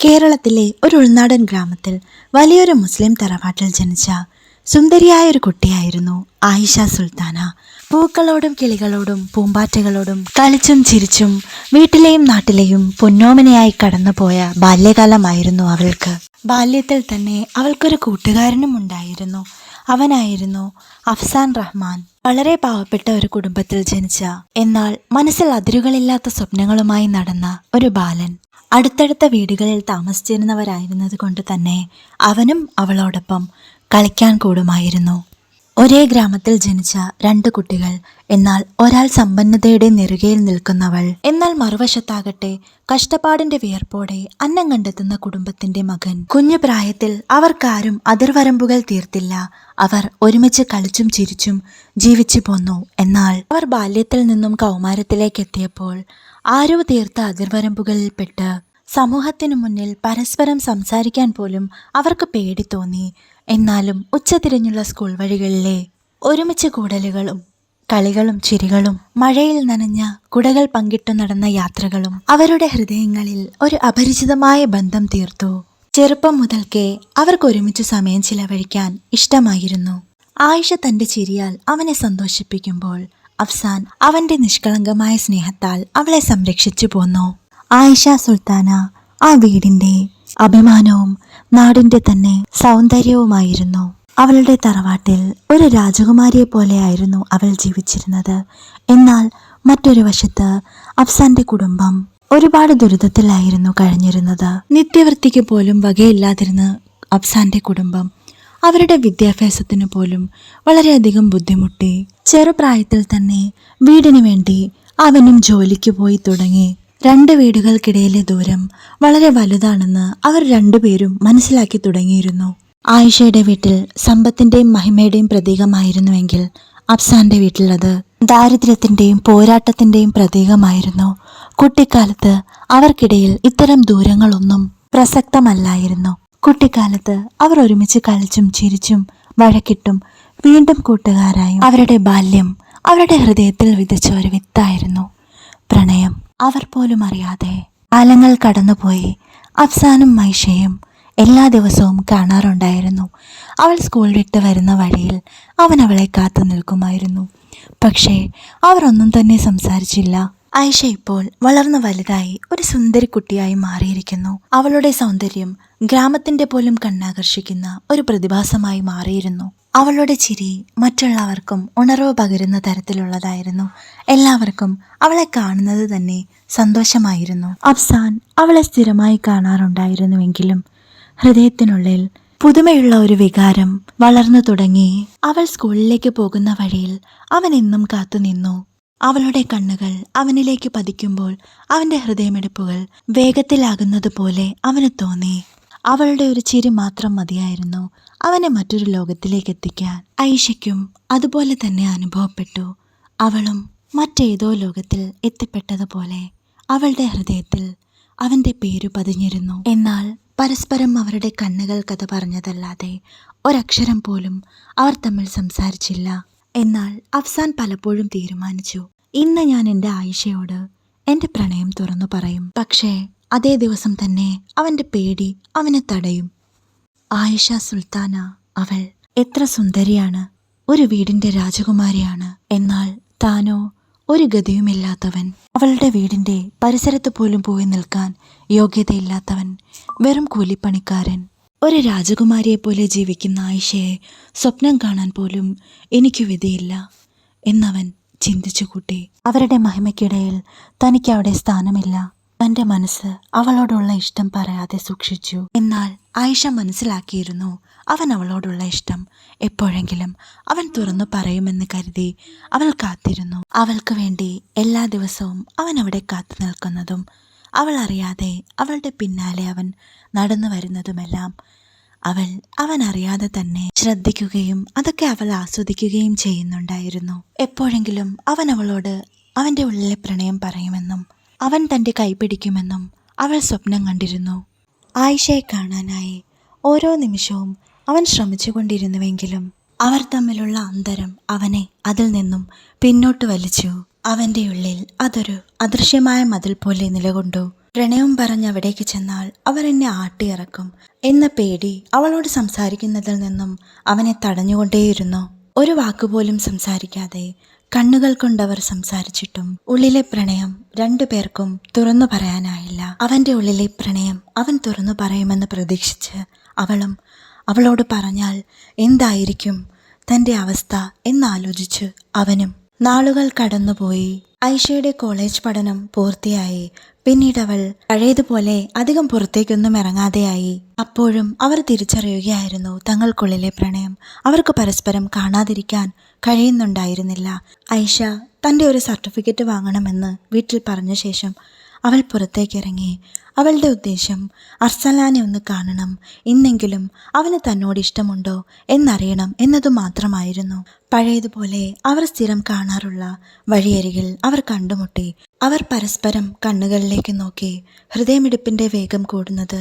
കേരളത്തിലെ ഒരു ഉൾനാടൻ ഗ്രാമത്തിൽ വലിയൊരു മുസ്ലിം തറവാട്ടിൽ ജനിച്ച സുന്ദരിയായ ഒരു കുട്ടിയായിരുന്നു ആയിഷ സുൽത്താന. പൂക്കളോടും കിളികളോടും പൂമ്പാറ്റകളോടും കളിച്ചും ചിരിച്ചും വീട്ടിലെയും നാട്ടിലെയും പൊന്നോമനയായി കടന്നുപോയ ബാല്യകാലമായിരുന്നു അവൾക്ക്. ബാല്യത്തിൽ തന്നെ അവൾക്കൊരു കൂട്ടുകാരനും ഉണ്ടായിരുന്നു. അവനായിരുന്നു അഫ്സാൻ റഹ്മാൻ. വളരെ പാവപ്പെട്ട ഒരു കുടുംബത്തിൽ ജനിച്ച, എന്നാൽ മനസ്സിൽ അതിരുകളില്ലാത്ത സ്വപ്നങ്ങളുമായി നടന്ന ഒരു ബാലൻ. അടുത്തടുത്ത വീടുകളിൽ താമസിച്ചിരുന്നവരായിരുന്നത് കൊണ്ട് തന്നെ അവനും അവളോടൊപ്പം കളിക്കാൻ കൂടുമായിരുന്നു. ഒരേ ഗ്രാമത്തിൽ ജനിച്ച രണ്ട് കുട്ടികൾ. എന്നാൽ ഒരാൾ സമ്പന്നതയുടെ നെറുകയിൽ നിൽക്കുന്നവൾ, എന്നാൽ മറുവശത്താകട്ടെ കഷ്ടപ്പാടിന്റെ വിയർപ്പോടെ അന്നം കണ്ടെത്തുന്ന കുടുംബത്തിന്റെ മകൻ. കുഞ്ഞു പ്രായത്തിൽ അവർക്കാരും അതിർവരമ്പുകൾ തീർത്തില്ല. അവർ ഒരുമിച്ച് കളിച്ചും ചിരിച്ചും ജീവിച്ചു പോന്നു. എന്നാൽ അവർ ബാല്യത്തിൽ നിന്നും കൗമാരത്തിലേക്ക് എത്തിയപ്പോൾ ആരോ തീർത്ത അതിർവരമ്പുകളിൽപ്പെട്ട് സമൂഹത്തിനു മുന്നിൽ പരസ്പരം സംസാരിക്കാൻ പോലും അവർക്ക് പേടി തോന്നി. എന്നാലും ഉച്ചതിരിഞ്ഞുള്ള സ്കൂൾ വഴികളിലെ ഒരുമിച്ച് കൂടലുകളും കളികളും ചിരികളും മഴയിൽ നനഞ്ഞ കുടകൾ പങ്കിട്ടു നടന്ന യാത്രകളും അവരുടെ ഹൃദയങ്ങളിൽ ഒരു അപരിചിതമായ ബന്ധം തീർത്തു. ചെറുപ്പം മുതൽക്കേ അവർക്ക് ഒരുമിച്ച് സമയം ചിലവഴിക്കാൻ ഇഷ്ടമായിരുന്നു. ആയിഷ തന്റെ ചിരിയാൽ അവനെ സന്തോഷിപ്പിക്കുമ്പോൾ അഫ്സാൻ അവന്റെ നിഷ്കളങ്കമായ സ്നേഹത്താൽ അവളെ സംരക്ഷിച്ചു പോന്നു. ആയിഷ സുൽത്താന ആ വീടിന്റെ അഭിമാനവും നാടിന്റെ തന്നെ സൗന്ദര്യവുമായിരുന്നു. അവളുടെ തറവാട്ടിൽ ഒരു രാജകുമാരിയെ പോലെയായിരുന്നു അവൾ ജീവിച്ചിരുന്നത്. എന്നാൽ മറ്റൊരു വശത്ത് അഫ്സാന്റെ കുടുംബം ഒരുപാട് ദുരിതത്തിലായിരുന്നു കഴിഞ്ഞിരുന്നത്. നിത്യവൃത്തിക്ക് പോലും വകയില്ലാതിരുന്ന അഫ്സാന്റെ കുടുംബം അവരുടെ വിദ്യാഭ്യാസത്തിനു പോലും വളരെയധികം ബുദ്ധിമുട്ടി. ചെറുപ്രായത്തിൽ തന്നെ വീടിനു വേണ്ടി അവനും ജോലിക്ക് പോയി തുടങ്ങി. രണ്ട് വീടുകൾക്കിടയിലെ ദൂരം വളരെ വലുതാണെന്ന് അവർ രണ്ടുപേരും മനസ്സിലാക്കി തുടങ്ങിയിരുന്നു. ആയിഷയുടെ വീട്ടിൽ സമ്പത്തിന്റെയും മഹിമയുടെയും പ്രതീകമായിരുന്നുവെങ്കിൽ അഫ്സാന്റെ വീട്ടിൽ അത് ദാരിദ്ര്യത്തിന്റെയും പോരാട്ടത്തിന്റെയും പ്രതീകമായിരുന്നു. കുട്ടിക്കാലത്ത് അവർക്കിടയിൽ ഇത്തരം ദൂരങ്ങളൊന്നും പ്രസക്തമല്ലായിരുന്നു. കുട്ടിക്കാലത്ത് അവർ ഒരുമിച്ച് കളിച്ചും ചിരിച്ചും വഴക്കിട്ടും വീണ്ടും കൂട്ടുകാരായും അവരുടെ ബാല്യം അവരുടെ ഹൃദയത്തിൽ വിതച്ച ഒരു വിത്തായിരുന്നു പ്രണയം. അവർ പോലും അറിയാതെ കാലങ്ങൾ കടന്നുപോയി. അഫ്സാനും മൈഷയും എല്ലാ ദിവസവും കാണാറുണ്ടായിരുന്നു. അവൾ സ്കൂൾ വിട്ട് വരുന്ന വഴിയിൽ അവൻ അവളെ കാത്തു നിൽക്കുമായിരുന്നു. പക്ഷേ അവർ ഒന്നും തന്നെ സംസാരിച്ചില്ല. ആയിഷ ഇപ്പോൾ വളർന്നു വലുതായി ഒരു സുന്ദരി കുട്ടിയായി മാറിയിരിക്കുന്നു. അവളുടെ സൗന്ദര്യം ഗ്രാമത്തിന്റെ പോലും കണ്ണാകർഷിക്കുന്ന ഒരു പ്രതിഭാസമായി മാറിയിരുന്നു. അവളുടെ ചിരി മറ്റുള്ളവർക്കും ഉണർവ് പകരുന്ന തരത്തിലുള്ളതായിരുന്നു. എല്ലാവർക്കും അവളെ കാണുന്നത് തന്നെ സന്തോഷമായിരുന്നു. അഫ്സാൻ അവളെ സ്ഥിരമായി കാണാറുണ്ടായിരുന്നുവെങ്കിലും ഹൃദയത്തിനുള്ളിൽ പുതുമയുള്ള ഒരു വികാരം വളർന്നു തുടങ്ങി. അവൾ സ്കൂളിലേക്ക് പോകുന്ന വഴിയിൽ അവൻ എന്നും കാത്തുനിന്നു. അവളുടെ കണ്ണുകൾ അവനിലേക്ക് പതിക്കുമ്പോൾ അവന്റെ ഹൃദയമിടിപ്പുകൾ വേഗത്തിലാകുന്നത് പോലെ അവന് തോന്നി. അവളുടെ ഒരു ചിരി മാത്രം മതിയായിരുന്നു അവനെ മറ്റൊരു ലോകത്തിലേക്ക് എത്തിക്കാൻ. ആയിഷയ്ക്കും അതുപോലെ തന്നെ അനുഭവപ്പെട്ടു. അവളും മറ്റേതോ ലോകത്തിൽ എത്തിപ്പെട്ടതുപോലെ അവളുടെ ഹൃദയത്തിൽ അവന്റെ പേരു പതിഞ്ഞിരുന്നു. എന്നാൽ പരസ്പരം അവരുടെ കണ്ണുകൾ കഥ പറഞ്ഞതല്ലാതെ ഒരക്ഷരം പോലും അവർ തമ്മിൽ സംസാരിച്ചില്ല. എന്നാൽ അഫ്സാൻ പലപ്പോഴും തീരുമാനിച്ചു, ഇന്ന് ഞാൻ എൻ്റെ ആയിഷയോട് എൻ്റെ പ്രണയം തുറന്നു പറയും. പക്ഷേ അതേ ദിവസം തന്നെ അവന്റെ പേടി അവനെ തടയും. ആയിഷ സുൽത്താന, അവൾ എത്ര സുന്ദരിയാണ്, ഒരു വീടിന്റെ രാജകുമാരിയാണ്. എന്നാൽ താനോ ഒരു ഗതിയുമില്ലാത്തവൻ, അവളുടെ വീടിന്റെ പരിസരത്ത് പോലും പോയി നിൽക്കാൻ യോഗ്യതയില്ലാത്തവൻ, വെറും കൂലിപ്പണിക്കാരൻ. ഒരു രാജകുമാരിയെ പോലെ ജീവിക്കുന്ന ആയിഷയെ സ്വപ്നം കാണാൻ പോലും എനിക്ക് വിധിയില്ല എന്നവൻ ചിന്തിച്ചു കൂട്ടി. അവരുടെ മഹിമയ്ക്കിടയിൽ തനിക്ക് അവിടെ സ്ഥാനമില്ല. തന്റെ മനസ്സ് അവളോടുള്ള ഇഷ്ടം പറയാതെ സൂക്ഷിച്ചു. എന്നാൽ ആയിഷ മനസ്സിലാക്കിയിരുന്നു അവൻ അവളോടുള്ള ഇഷ്ടം എപ്പോഴെങ്കിലും അവൻ തുറന്നു പറയുമെന്ന് കരുതി അവൾ കാത്തിരുന്നു. അവൾക്ക് വേണ്ടി എല്ലാ ദിവസവും അവൻ അവിടെ കാത്തു നിൽക്കുന്നതും അവൾ അറിയാതെ അവളുടെ പിന്നാലെ അവൻ നടന്നു വരുന്നതുമെല്ലാം അവൻ അറിയാതെ തന്നെ ശ്രദ്ധിക്കുകയും അതൊക്കെ അവൾ ആസ്വദിക്കുകയും ചെയ്യുന്നുണ്ടായിരുന്നു. എപ്പോഴെങ്കിലും അവൻ അവളോട് അവന്റെ ഉള്ളിലെ പ്രണയം പറയുമെന്നും അവൻ തന്റെ കൈപിടിക്കുമെന്നും അവൾ സ്വപ്നം കണ്ടിരുന്നു. ആയിഷയെ കാണാനായി ഓരോ നിമിഷവും അവൻ ശ്രമിച്ചുകൊണ്ടിരുന്നുവെങ്കിലും അവർ തമ്മിലുള്ള അന്തരം അവനെ അതിൽ നിന്നും പിന്നോട്ട് വലിച്ചു. അവന്റെ ഉള്ളിൽ അതൊരു അദൃശ്യമായ മതിൽ പോലെ നിലകൊണ്ടു. പ്രണയം പറഞ്ഞ് അവിടേക്ക് ചെന്നാൽ അവർ എന്നെ ആട്ടിയിറക്കും എന്ന പേടി അവളോട് സംസാരിക്കുന്നതിൽ നിന്നും അവനെ തടഞ്ഞുകൊണ്ടേയിരുന്നു. ഒരു വാക്കുപോലും സംസാരിക്കാതെ കണ്ണുകൾ കൊണ്ടവർ സംസാരിച്ചിട്ടും ഉള്ളിലെ പ്രണയം രണ്ടുപേർക്കും തുറന്നു പറയാനായില്ല. അവന്റെ ഉള്ളിലെ പ്രണയം അവൻ തുറന്നു പറയുമെന്ന് പ്രതീക്ഷിച്ച് അവളും അവളോട് പറഞ്ഞാൽ എന്തായിരിക്കും തൻ്റെ അവസ്ഥ എന്നാലോചിച്ച് അവനും. നാളുകൾ കടന്നുപോയി. ഐഷയുടെ കോളേജ് പഠനം പൂർത്തിയായി. പിന്നീട് അവൾ പഴയതുപോലെ അധികം പുറത്തേക്കൊന്നും ഇറങ്ങാതെയായി. അപ്പോഴും അവർ തിരിച്ചറിയുകയായിരുന്നു തങ്ങൾക്കുള്ളിലെ പ്രണയം. അവർക്ക് പരസ്പരം കാണാതിരിക്കാൻ കഴിയുന്നുണ്ടായിരുന്നില്ല. ഐഷ തൻ്റെ ഒരു സർട്ടിഫിക്കറ്റ് വാങ്ങണമെന്ന് വീട്ടിൽ പറഞ്ഞ ശേഷം അവൾ പുറത്തേക്കിറങ്ങി. അവളുടെ ഉദ്ദേശം അർസലാനെ ഒന്ന് കാണണം, ഇന്നെങ്കിലും അവന് തന്നോട് ഇഷ്ടമുണ്ടോ എന്നറിയണം എന്നതു മാത്രമായിരുന്നു. പഴയതുപോലെ അവർ സ്ഥിരം കാണാറുള്ള വഴിയരികിൽ അവർ കണ്ടുമുട്ടി. അവർ പരസ്പരം കണ്ണുകളിലേക്ക് നോക്കി. ഹൃദയമിടിപ്പിൻ്റെ വേഗം കൂടുന്നത്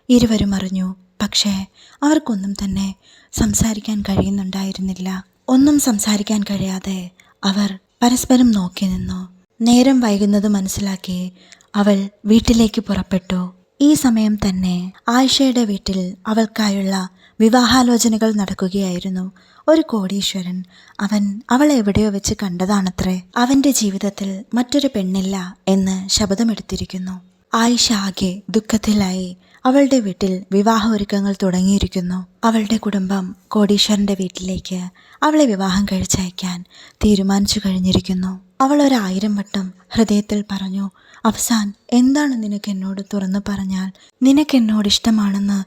ഇരുവരും അറിഞ്ഞു. പക്ഷേ അവർക്കൊന്നും തന്നെ സംസാരിക്കാൻ കഴിയുന്നുണ്ടായിരുന്നില്ല. ഒന്നും സംസാരിക്കാൻ കഴിയാതെ അവർ പരസ്പരം നോക്കി നിന്നു. നേരം വൈകുന്നത് മനസ്സിലാക്കി അവൾ വീട്ടിലേക്ക് പുറപ്പെട്ടു. ഈ സമയം തന്നെ ആയിഷയുടെ വീട്ടിൽ അവൾക്കായുള്ള വിവാഹാലോചനകൾ നടക്കുകയായിരുന്നു. ഒരു കോടീശ്വരൻ അവളെ എവിടെയോ വെച്ച് കണ്ടതാണത്രേ. അവന്റെ ജീവിതത്തിൽ മറ്റൊരു പെണ്ണില്ല എന്ന് ശപഥമെടുത്തിരിക്കുന്നു. ആയിഷ ആകെ ദുഃഖത്തിലായി. അവളുടെ വീട്ടിൽ വിവാഹ ഒരുക്കങ്ങൾ തുടങ്ങിയിരിക്കുന്നു. അവളുടെ കുടുംബം കോടീശ്വരന്റെ വീട്ടിലേക്ക് അവളെ വിവാഹം കഴിച്ചയക്കാൻ തീരുമാനിച്ചു കഴിഞ്ഞിരിക്കുന്നു. അവൾ 1000 വട്ടം ഹൃദയത്തിൽ പറഞ്ഞു, അഫ്സാൻ, എന്താണ് നിനക്ക് എന്നോട് തുറന്നു പറഞ്ഞാൽ? നിനക്ക് എന്നോട് ഇഷ്ടമാണെന്ന്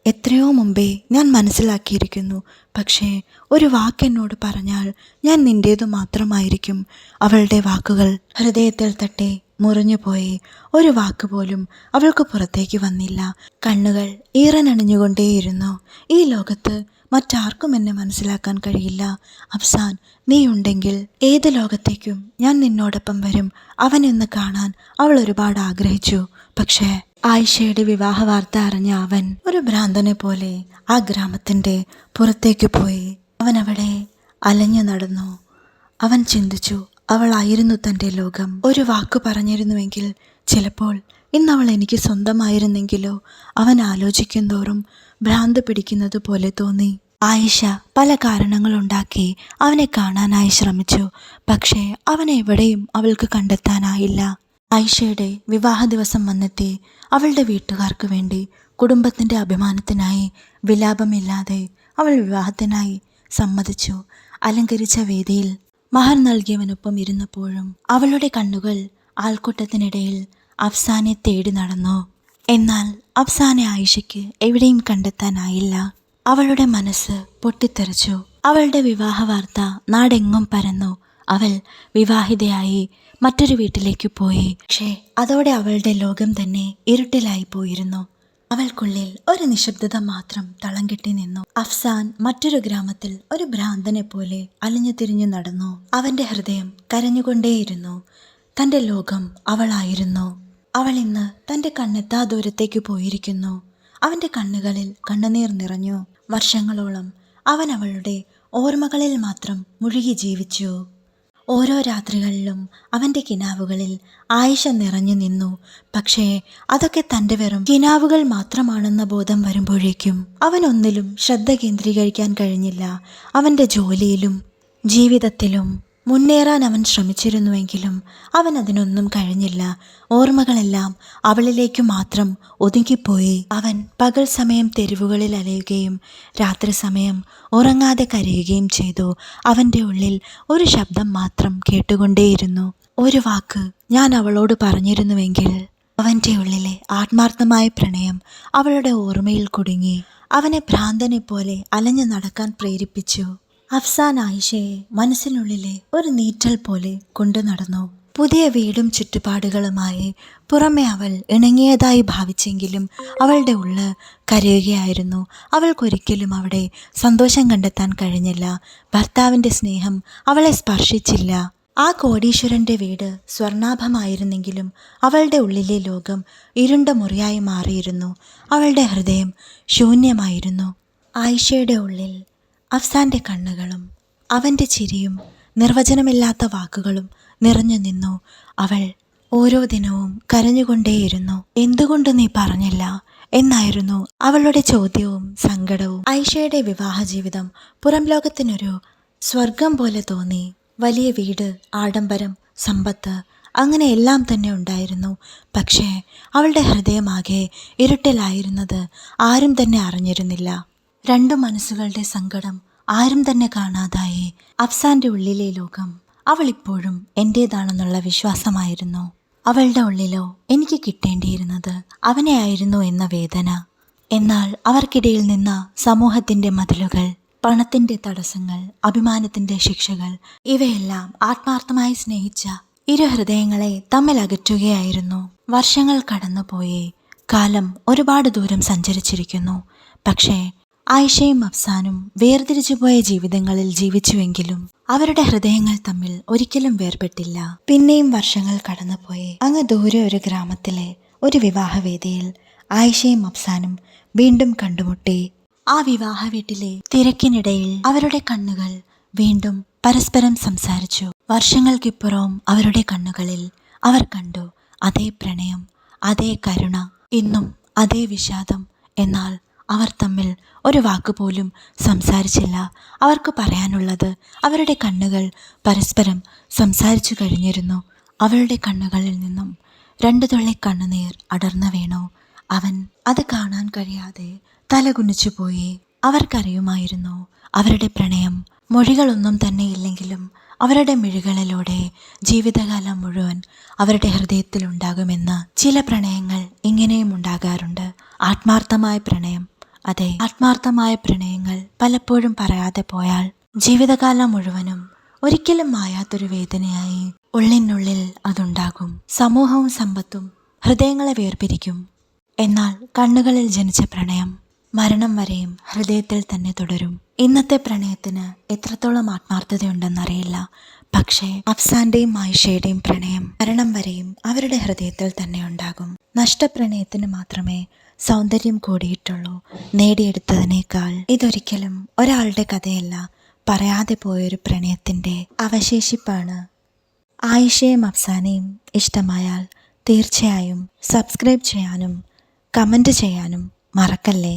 എത്രയോ മുമ്പേ ഞാൻ മനസ്സിലാക്കിയിരിക്കുന്നു. പക്ഷേ ഒരു വാക്കെന്നോട് പറഞ്ഞാൽ ഞാൻ നിന്റേതു മാത്രമായിരിക്കും. അവളുടെ വാക്കുകൾ ഹൃദയത്തിൽ തട്ടി മുറിഞ്ഞുപോയി. ഒരു വാക്കുപോലും അവൾക്ക് പുറത്തേക്ക് വന്നില്ല. കണ്ണുകൾ ഈറനണിഞ്ഞുകൊണ്ടേയിരുന്നു. ഈ ലോകത്ത് മറ്റാർക്കും എന്നെ മനസ്സിലാക്കാൻ കഴിയില്ല. അഫ്സാൻ, നീയുണ്ടെങ്കിൽ ഏത് ലോകത്തേക്കും ഞാൻ നിന്നോടൊപ്പം വരും. അവനെന്ന് കാണാൻ അവൾ ഒരുപാട് ആഗ്രഹിച്ചു. പക്ഷേ ആയിഷയുടെ വിവാഹ വാർത്ത അറിഞ്ഞ അവൻ ഒരു ഭ്രാന്തനെ പോലെ ആ ഗ്രാമത്തിൻ്റെ പുറത്തേക്ക് പോയി. അവൻ അവിടെ അലഞ്ഞു നടന്നു. അവൻ ചിന്തിച്ചു, അവളായിരുന്നു തൻ്റെ ലോകം. ഒരു വാക്ക് പറഞ്ഞിരുന്നുവെങ്കിൽ ചിലപ്പോൾ ഇന്നവൾ എനിക്ക് സ്വന്തമായിരുന്നെങ്കിലോ. അവൻ ആലോചിക്കും തോറും ഭ്രാന്ത് പിടിക്കുന്നത് പോലെ തോന്നി. ആയിഷ പല കാരണങ്ങളുണ്ടാക്കി അവനെ കാണാനായി ശ്രമിച്ചു. പക്ഷേ അവനെ എവിടെയും അവൾക്ക് കണ്ടെത്താനായില്ല. ആയിഷയുടെ വിവാഹ ദിവസം വന്നെത്തി. അവളുടെ വീട്ടുകാർക്ക് വേണ്ടി കുടുംബത്തിൻ്റെ അഭിമാനത്തിനായി വിലാപമില്ലാതെ അവൾ വിവാഹത്തിനായി സമ്മതിച്ചു. അലങ്കരിച്ച വേദിയിൽ മഹർ നൽകിയവനൊപ്പം ഇരുന്നപ്പോഴും അവളുടെ കണ്ണുകൾ ആൾക്കൂട്ടത്തിനിടയിൽ അഫ്സാനെ തേടി നടന്നു. എന്നാൽ അഫ്സാനെ ആയിഷയ്ക്ക് എവിടെയും കണ്ടെത്താനായില്ല. അവളുടെ മനസ്സ് പൊട്ടിത്തെറിച്ചു. അവളുടെ വിവാഹ വാർത്ത നാടെങ്ങും പരന്നു. അവൾ വിവാഹിതയായി മറ്റൊരു വീട്ടിലേക്ക് പോയി. പക്ഷേ അതോടെ അവളുടെ ലോകം തന്നെ ഇരുട്ടിലായി പോയിരുന്നു. അവൾക്കുള്ളിൽ ഒരു നിശബ്ദത മാത്രം തളം കെട്ടി നിന്നു. അഫ്സാൻ മറ്റൊരു ഗ്രാമത്തിൽ ഒരു ഭ്രാന്തനെ പോലെ അലഞ്ഞു തിരിഞ്ഞു നടന്നു. അവന്റെ ഹൃദയം കരഞ്ഞുകൊണ്ടേയിരുന്നു. തന്റെ ലോകം അവളായിരുന്നു. അവൾ ഇന്ന് തന്റെ കണ്ണെത്താ ദൂരത്തേക്ക് പോയിരിക്കുന്നു. അവന്റെ കണ്ണുകളിൽ കണ്ണുനീർ നിറഞ്ഞു. വർഷങ്ങളോളം അവൻ അവളുടെ ഓർമ്മകളിൽ മാത്രം മുഴുകി ജീവിച്ചു. ഓരോ രാത്രികളിലും അവൻ്റെ കിനാവുകളിൽ ആയിഷ നിറഞ്ഞു നിന്നു. പക്ഷേ അതൊക്കെ തൻ്റെ വെറും കിനാവുകൾ മാത്രമാണെന്ന ബോധം വരുമ്പോഴേക്കും അവനൊന്നിലും ശ്രദ്ധ കേന്ദ്രീകരിക്കാൻ കഴിഞ്ഞില്ല. അവൻ്റെ ജോലിയിലും ജീവിതത്തിലും മുന്നേറാൻ അവൻ ശ്രമിച്ചിരുന്നുവെങ്കിലും അവൻ അതിനൊന്നും കഴിഞ്ഞില്ല. ഓർമ്മകളെല്ലാം അവളിലേക്ക് മാത്രം ഒതുങ്ങിപ്പോയി. അവൻ പകൽ സമയം തെരുവുകളിൽ അലയുകയും രാത്രി സമയം ഉറങ്ങാതെ കരയുകയും ചെയ്തു. അവൻ്റെ ഉള്ളിൽ ഒരു ശബ്ദം മാത്രം കേട്ടുകൊണ്ടേയിരുന്നു, ഒരു വാക്ക് ഞാൻ അവളോട് പറഞ്ഞിരുന്നുവെങ്കിൽ. അവൻ്റെ ഉള്ളിലെ ആത്മാർത്ഥമായ പ്രണയം അവളുടെ ഓർമ്മയിൽ കുടുങ്ങി. അവനെ ഭ്രാന്തനെ പോലെ അലഞ്ഞു നടക്കാൻ പ്രേരിപ്പിച്ചു. അഫ്സാൻ ആയിഷയെ മനസ്സിനുള്ളിലെ ഒരു നീറ്റൽ പോലെ കൊണ്ടു നടന്നു. പുതിയ വീടും ചുറ്റുപാടുകളുമായി പുറമെ അവൾ ഇണങ്ങിയതായി ഭാവിച്ചെങ്കിലും അവളുടെ ഉള്ള് കരയുകയായിരുന്നു. അവൾക്കൊരിക്കലും അവിടെ സന്തോഷം കണ്ടെത്താൻ കഴിഞ്ഞില്ല. ഭർത്താവിൻ്റെ സ്നേഹം അവളെ സ്പർശിച്ചില്ല. ആ കോടീശ്വരൻ്റെ വീട് സ്വർണാഭമായിരുന്നെങ്കിലും അവളുടെ ഉള്ളിലെ ലോകം ഇരുണ്ട മുറിയായി മാറിയിരുന്നു. അവളുടെ ഹൃദയം ശൂന്യമായിരുന്നു. ആയിഷയുടെ ഉള്ളിൽ അഫ്സാന്റെ കണ്ണുകളും അവൻ്റെ ചിരിയും നിർവചനമില്ലാത്ത വാക്കുകളും നിറഞ്ഞു നിന്നു. അവൾ ഓരോ ദിനവും കരഞ്ഞുകൊണ്ടേയിരുന്നു. എന്തുകൊണ്ട് നീ പറഞ്ഞില്ല എന്നായിരുന്നു അവളുടെ ചോദ്യവും സങ്കടവും. ആയിഷയുടെ വിവാഹ ജീവിതം പുറം ലോകത്തിനൊരു സ്വർഗം പോലെ തോന്നി. വലിയ വീട്, ആഡംബരം, സമ്പത്ത്, അങ്ങനെ എല്ലാം തന്നെ ഉണ്ടായിരുന്നു. പക്ഷേ അവളുടെ ഹൃദയമാകെ ഇരുട്ടിലായിരുന്നത് ആരും തന്നെ അറിഞ്ഞിരുന്നില്ല. രണ്ടു മനസ്സുകളുടെ സങ്കടം ആരും തന്നെ കാണാതായി. അഫ്സാന്റെ ഉള്ളിലെ ലോകം അവൾ ഇപ്പോഴും എൻ്റേതാണെന്നുള്ള വിശ്വാസമായിരുന്നു. അവളുടെ ഉള്ളിലോ എനിക്ക് കിട്ടേണ്ടിയിരുന്നത് അവനെ ആയിരുന്നു എന്ന വേദന. എന്നാൽ അവർക്കിടയിൽ നിന്ന സമൂഹത്തിന്റെ മതിലുകൾ, പണത്തിന്റെ തടസ്സങ്ങൾ, അഭിമാനത്തിന്റെ ശിക്ഷകൾ, ഇവയെല്ലാം ആത്മാർത്ഥമായി സ്നേഹിച്ച ഇരു ഹൃദയങ്ങളെ തമ്മിൽ അകറ്റുകയായിരുന്നു. വർഷങ്ങൾ കടന്നുപോയി. കാലം ഒരുപാട് ദൂരം സഞ്ചരിച്ചിരിക്കുന്നു. പക്ഷേ ആയിഷയും അഫ്സാനും വേർതിരിച്ചുപോയ ജീവിതങ്ങളിൽ ജീവിച്ചുവെങ്കിലും അവരുടെ ഹൃദയങ്ങൾ തമ്മിൽ ഒരിക്കലും വേർപെട്ടില്ല. പിന്നെയും വർഷങ്ങൾ കടന്നുപോയി. അങ്ങ് ദൂരെ ഒരു ഗ്രാമത്തിലെ ഒരു വിവാഹവേദിയിൽ ആയിഷയും അഫ്സാനും വീണ്ടും കണ്ടുമുട്ടി. ആ വിവാഹ വീട്ടിലെ തിരക്കിനിടയിൽ അവരുടെ കണ്ണുകൾ വീണ്ടും പരസ്പരം സംസാരിച്ചു. വർഷങ്ങൾക്കിപ്പുറവും അവരുടെ കണ്ണുകളിൽ അവർ കണ്ടു അതേ പ്രണയം, അതേ കരുണ, ഇന്നും അതേ വിഷാദം. എന്നാൽ അവർ തമ്മിൽ ഒരു വാക്കുപോലും സംസാരിച്ചില്ല. അവർക്ക് പറയാനുള്ളത് അവരുടെ കണ്ണുകൾ പരസ്പരം സംസാരിച്ചു കഴിഞ്ഞിരുന്നു. അവളുടെ കണ്ണുകളിൽ നിന്നും 2 തുള്ളി കണ്ണുനീർ അടർന്നു വീണു. അവൻ അത് കാണാൻ കഴിയാതെ തലകുനിച്ചുപോയി. അവർക്കറിയുമായിരുന്നു അവരുടെ പ്രണയം മൊഴികളൊന്നും തന്നെ ഇല്ലെങ്കിലും അവരുടെ മിഴികളിലൂടെ ജീവിതകാലം മുഴുവൻ അവരുടെ ഹൃദയത്തിലുണ്ടാകുമെന്ന്. ചില പ്രണയങ്ങൾ ഇങ്ങനെയും ഉണ്ടാകാറുണ്ട്. ആത്മാർത്ഥമായ പ്രണയം, അതെ, ആത്മാർത്ഥമായ പ്രണയങ്ങൾ പലപ്പോഴും പറയാതെ പോയാൽ ജീവിതകാലം മുഴുവനും ഒരിക്കലും മായാത്തൊരു വേദനയായി ഉള്ളിനുള്ളിൽ അതുണ്ടാകും. സമൂഹവും സമ്പത്തും ഹൃദയങ്ങളെ വേർപിരിക്കും. എന്നാൽ കണ്ണുകളിൽ ജനിച്ച പ്രണയം മരണം വരെയും ഹൃദയത്തിൽ തന്നെ തുടരും. ഇന്നത്തെ പ്രണയത്തിന് എത്രത്തോളം ആത്മാർത്ഥതയുണ്ടെന്നറിയില്ല. പക്ഷേ അഫ്സാന്റെയും ആയിഷയുടെയും പ്രണയം മരണം വരെയും അവരുടെ ഹൃദയത്തിൽ തന്നെ ഉണ്ടാകും. നഷ്ടപ്രണയത്തിന് മാത്രമേ സൗന്ദര്യം കൂടിയിട്ടുള്ളൂ. നേടിയെടുത്തതിനേക്കാൾ. ഇതൊരിക്കലും ഒരാളുടെ കഥയല്ല, പറയാതെ പോയൊരു പ്രണയത്തിൻ്റെ അവശേഷിപ്പാണ്. ആയിഷയും അഫ്സാനെയും ഇഷ്ടമായാൽ തീർച്ചയായും സബ്സ്ക്രൈബ് ചെയ്യാനും കമൻറ്റ് ചെയ്യാനും മറക്കല്ലേ.